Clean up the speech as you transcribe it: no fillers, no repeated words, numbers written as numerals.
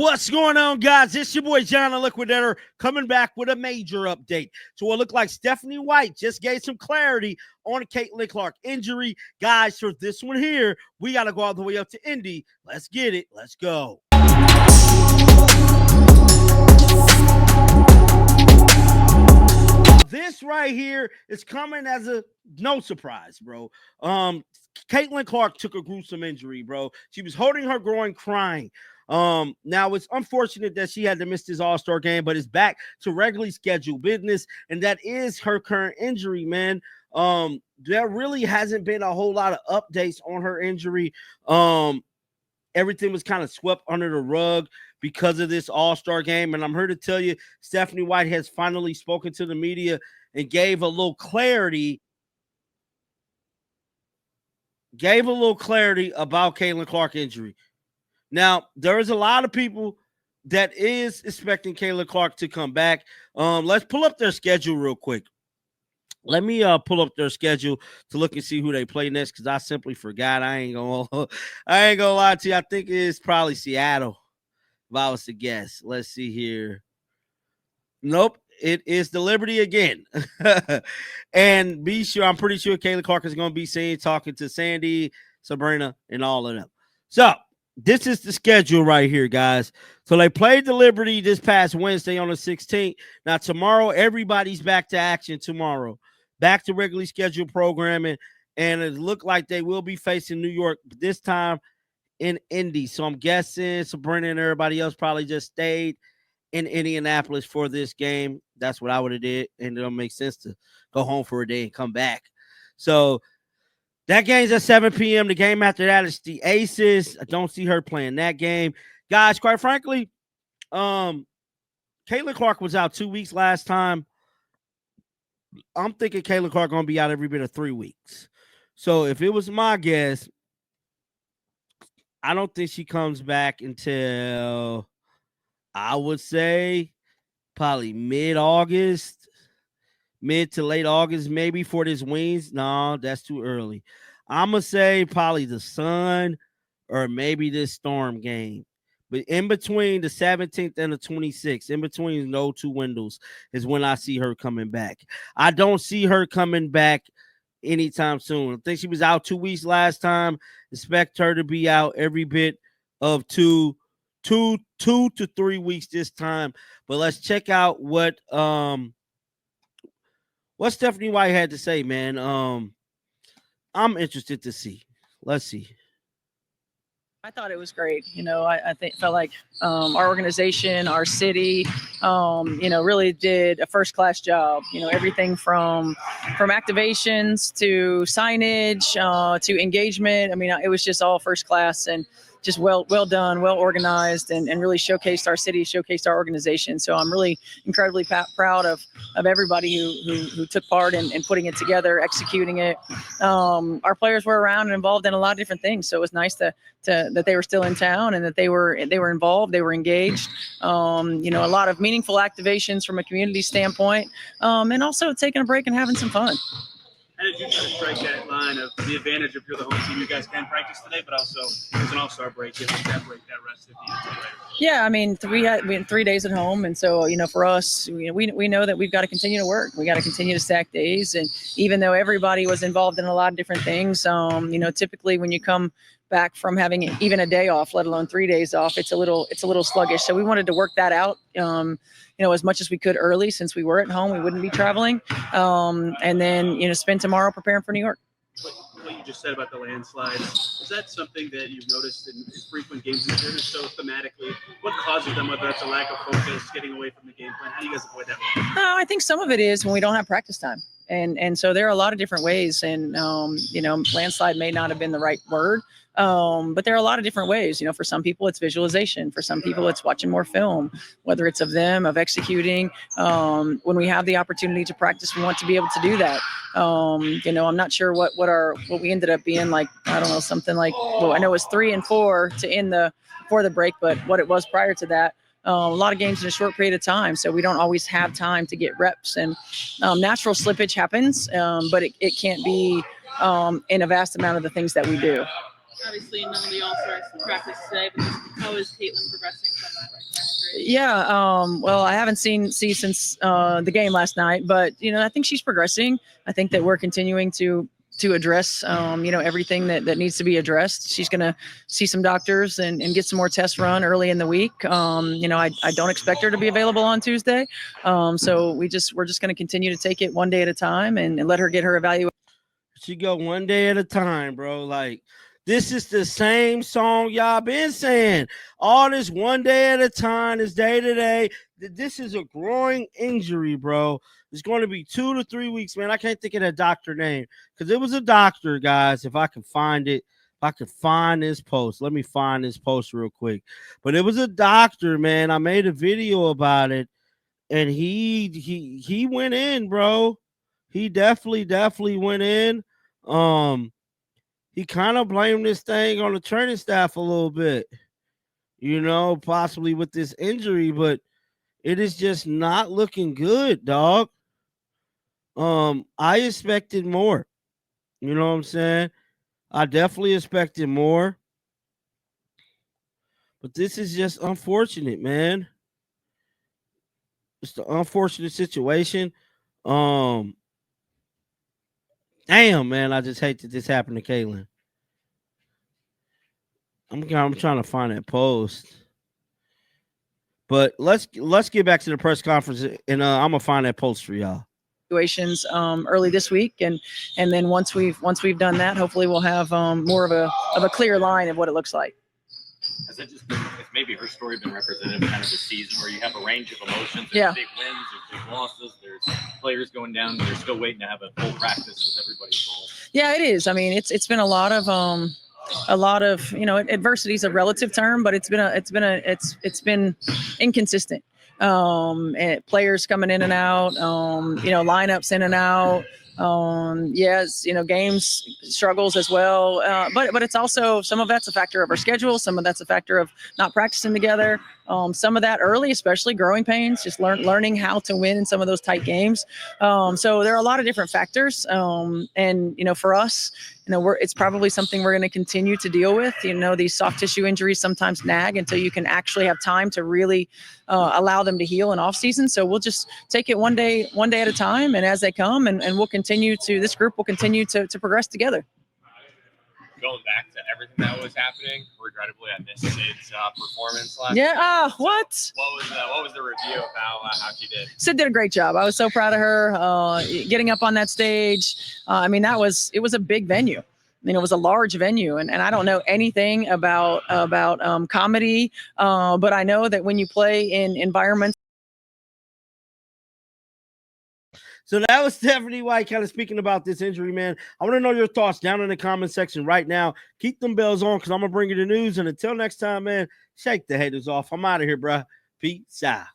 What's going on, guys? It's your boy John the Liquidator coming back with a major update. So it looked like Stephanie White just gave some clarity on Caitlin Clark injury. Guys, for this one here, we got to go all the way up to Indy. Let's get it. Let's go. This right here is coming as a no surprise, bro. Caitlin Clark took a gruesome injury, bro. She was holding her groin, crying. Now it's unfortunate that she had to miss this All-Star game, but it's back to regularly scheduled business, and that is her current injury, man. There really hasn't been a whole lot of updates on her injury. Everything was kind of swept under the rug because of this All-Star game, and I'm here to tell you, Stephanie White has finally spoken to the media and gave a little clarity about Caitlin Clark injury. Now, there is a lot of people that is expecting Caitlin Clark to come back. Let's pull up their schedule real quick. Let me pull up their schedule to look and see who they play next, because I simply forgot. I ain't gonna lie to you. I think it's probably Seattle, if I was to guess. Let's see here. Nope, it is the Liberty again. And be sure, I'm pretty sure Caitlin Clark is going to be seen talking to Sandy, Sabrina, and all of them. So, this is the schedule right here, guys. So they played the Liberty this past Wednesday on the 16th. Now, tomorrow, everybody's back to action tomorrow. Back to regularly scheduled programming. And it looked like they will be facing New York, but this time in Indy. So I'm guessing Sabrina and everybody else probably just stayed in Indianapolis for this game. That's what I would have did. And it don't make sense to go home for a day and come back. So that game's at 7 p.m. The game after that is the Aces. I don't see her playing that game. Guys, quite frankly, Caitlin Clark was out 2 weeks last time. I'm thinking Caitlin Clark going to be out every bit of 3 weeks. So if it was my guess, I don't think she comes back until, I would say, probably mid-August. Mid to late August, maybe for this Wings. No, that's too early. I'm going to say probably the Sun or maybe this Storm game. But in between the 17th and the 26th, in between those two windows is when I see her coming back. I don't see her coming back anytime soon. I think she was out 2 weeks last time. Expect her to be out every bit of two to 3 weeks this time. But let's check out what Stephanie White had to say, man. I'm interested to see. Let's see. I thought it was great. I felt like our organization, our city, really did a first-class job. Everything from activations to signage to engagement. I mean, it was just all first class and just well done, well organized, and really showcased our city, showcased our organization. So I'm really incredibly proud of everybody who took part in putting it together, executing it. Our players were around and involved in a lot of different things. So it was nice that they were still in town and that they were involved, they were engaged. A lot of meaningful activations from a community standpoint, and also taking a break and having some fun. How did you try to strike that line of the advantage of you're the home team? You guys can practice today, but also there's an all-star break. You have that break, that rest if you need to. Yeah, I mean, we had 3 days at home, and so for us, we know that we've got to continue to work. We got to continue to stack days, and even though everybody was involved in a lot of different things, typically when you come back from having even a day off, let alone 3 days off, it's a little sluggish. So we wanted to work that out. As much as we could early, since we were at home, we wouldn't be traveling. And then, spend tomorrow preparing for New York. What you just said about the landslides, is that something that you've noticed in frequent games this year? So thematically, what causes them, whether that's a lack of focus, getting away from the game plan? How do you guys avoid that? I think some of it is when we don't have practice time. And so there are a lot of different ways. And, landslide may not have been the right word. But there are a lot of different ways. For some people it's visualization. For some people it's watching more film, whether it's of them, of executing. When we have the opportunity to practice, we want to be able to do that. I'm not sure what we ended up being like. I don't know, something like, I know it was 3 and 4 to end before the break, but what it was prior to that. A lot of games in a short period of time, so we don't always have time to get reps, and natural slippage happens, but it can't be in a vast amount of the things that we do. Obviously, none of the All-Stars practice today, but how is Caitlin progressing from that right now? Yeah. Well, I haven't seen since the game last night, but I think she's progressing. I think that we're continuing to address everything that needs to be addressed. She's going to see some doctors and get some more tests run early in the week. I don't expect her to be available on Tuesday. So we're just going to continue to take it one day at a time and let her get her evaluation. She go one day at a time, bro. Like, this is the same song y'all been saying. All this one day at a time, this day to day. This is a growing injury, bro. It's going to be 2 to 3 weeks, man. I can't think of that doctor name because it was a doctor, guys. If I can find it, if I could find this post, let me find this post real quick. But it was a doctor, man. I made a video about it, and he went in, bro. He definitely went in. He kind of blamed this thing on the training staff a little bit, possibly with this injury, but it is just not looking good, dog. I expected more. You know what I'm saying? I definitely expected more. But this is just unfortunate, man. It's the unfortunate situation. Damn, man, I just hate that this happened to Caitlin. I'm trying to find that post. But let's get back to the press conference, and I'm gonna find that post for y'all. Situations early this week, and then once we've done that, hopefully we'll have more of a clear line of what it looks like. Has that just been, has maybe her story been representative kind of the season where you have a range of emotions? There's Yeah. big wins, there's big losses, there's players going down, they're still waiting to have a full practice with everybody involved. Yeah, it is. I mean, it's been a lot of adversity is a relative term, but it's been inconsistent. Players coming in and out, lineups in and out. Yes, games struggles as well. But it's also, some of that's a factor of our schedule. Some of that's a factor of not practicing together. Some of that early, especially growing pains, just learning how to win in some of those tight games. So there are a lot of different factors. And for us, it's probably something we're going to continue to deal with. These soft tissue injuries sometimes nag until you can actually have time to really allow them to heal in off season. So we'll just take it one day at a time, and as they come, and we'll continue this group will continue to progress together. Going back to everything that was happening, regrettably, I missed Sid's performance last Yeah. night. What? What was the review of how she did? Sid did a great job. I was so proud of her getting up on that stage. It was a big venue. It was a large venue, and I don't know anything about comedy, but I know that when you play in environments. So that was Stephanie White kind of speaking about this injury, man. I want to know your thoughts down in the comment section right now. Keep them bells on because I'm going to bring you the news. And until next time, man, shake the haters off. I'm out of here, bro. Peace out.